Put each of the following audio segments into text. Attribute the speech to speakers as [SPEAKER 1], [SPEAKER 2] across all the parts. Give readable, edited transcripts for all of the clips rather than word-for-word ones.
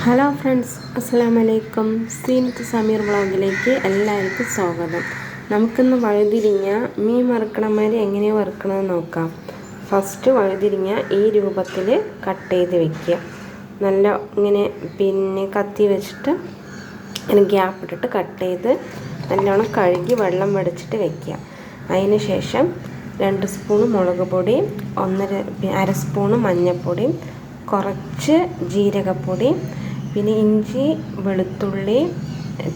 [SPEAKER 1] Hello friends, അസ്സലാമു അലൈക്കും. സീനത്ത് സമീർ വ്ളോഗിലേക്ക് എല്ലാവർക്കും സ്വാഗതം. നമുക്കിന്ന് വഴുതിരിങ്ങ മീൻ വറുക്കണമാതിരി എങ്ങനെയാണ് വറുക്കണമെന്ന് നോക്കാം. ഫസ്റ്റ് വഴുതിരിങ്ങ ഈ രൂപത്തിൽ കട്ട് ചെയ്ത് വെക്കുക. നല്ല ഇങ്ങനെ കത്തി വെച്ചിട്ട് ഇങ്ങനെ ഗ്യാപ്പ് ഇട്ടിട്ട് കട്ട് ചെയ്ത് നല്ലോണം കഴുകി വെള്ളം വടിച്ചിട്ട് വെക്കുക. അതിന് ശേഷം 2 സ്പൂൺ മുളക് പൊടി, അര സ്പൂണ് മഞ്ഞൾപ്പൊടി, കുറച്ച് ജീരകപ്പൊടി, പിന്നെ ഇഞ്ചി വെളുത്തുള്ളി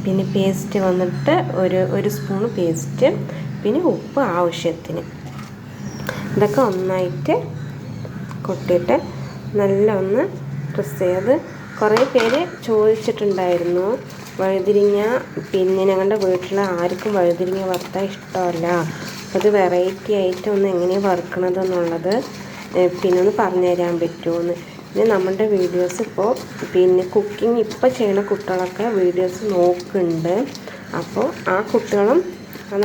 [SPEAKER 1] പിന്നെ പേസ്റ്റ് വന്നിട്ട് ഒരു സ്പൂണ് പേസ്റ്റ്, പിന്നെ ഉപ്പ് ആവശ്യത്തിന്. ഇതൊക്കെ ഒന്നായിട്ട് കൊട്ടിയിട്ട് നല്ല ഒന്ന് പ്രസ് ചെയ്ത്. കുറേ പേര് ചോദിച്ചിട്ടുണ്ടായിരുന്നു വഴുതിരിങ്ങ, പിന്നെ ഞങ്ങളുടെ വീട്ടിൽ ആർക്കും വഴുതിരിങ്ങ വറുത്താൽ ഇഷ്ടമല്ല, അത് വെറൈറ്റി ആയിട്ട് ഒന്ന് എങ്ങനെയാണ് വറുക്കണതെന്നുള്ളത് പിന്നെ ഒന്ന് പറഞ്ഞു തരാൻ പറ്റുമോയെന്ന്. പിന്നെ നമ്മുടെ വീഡിയോസ് ഇപ്പോൾ കുക്കിംഗ് ഇപ്പോൾ ചെയ്യുന്ന കുട്ടികളൊക്കെ വീഡിയോസ് നോക്കുന്നുണ്ട്. അപ്പോൾ ആ കുട്ടികളും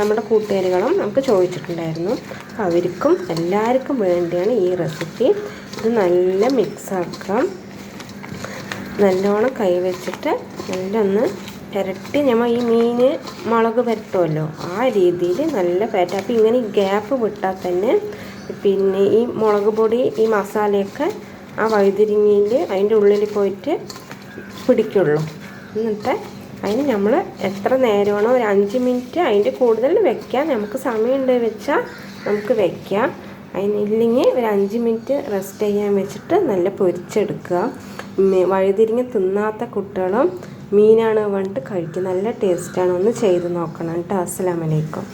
[SPEAKER 1] നമ്മുടെ കൂട്ടുകാരികളും നമുക്ക് ചോദിച്ചിട്ടുണ്ടായിരുന്നു. അപ്പോൾ അവർക്കും എല്ലാവർക്കും വേണ്ടിയാണ് ഈ റെസിപ്പി. ഇത് നല്ല മിക്സാക്കാം. നല്ലോണം കൈ വെച്ചിട്ട് നല്ലൊന്ന് പുരട്ടി, നമ്മൾ ഈ മീൻ മുളക് പുരട്ടുമല്ലോ ആ രീതിയിൽ നല്ല പുരട്ടുക. അപ്പോൾ ഇങ്ങനെ ഗ്യാപ്പ് വിട്ടാൽ തന്നെ പിന്നെ ഈ മുളക് പൊടി ഈ മസാലയൊക്കെ ആ വഴുതിരിങ്ങയിൽ അതിൻ്റെ ഉള്ളിൽ പോയിട്ട് പിടിക്കുള്ളൂ. എന്നിട്ട് അതിന് നമ്മൾ എത്ര നേരമാണോ, ഒരു 5 മിനിറ്റ് അതിൻ്റെ കൂടുതൽ വെക്കാം. നമുക്ക് സമയമുണ്ട് വെച്ചാൽ നമുക്ക് വെക്കാം. അതിനില്ലെങ്കിൽ ഒരു 5 മിനിറ്റ് റെസ്റ്റ് ചെയ്യാൻ വെച്ചിട്ട് നല്ല പൊരിച്ചെടുക്കുക. വഴുതിരിങ്ങ തിന്നാത്ത കുട്ടികളും മീനാണ് പറഞ്ഞിട്ട് കഴിക്കും. നല്ല ടേസ്റ്റാണ്. ഒന്ന് ചെയ്ത് നോക്കണം കേട്ടോ. അസ്സലാമു അലൈക്കും.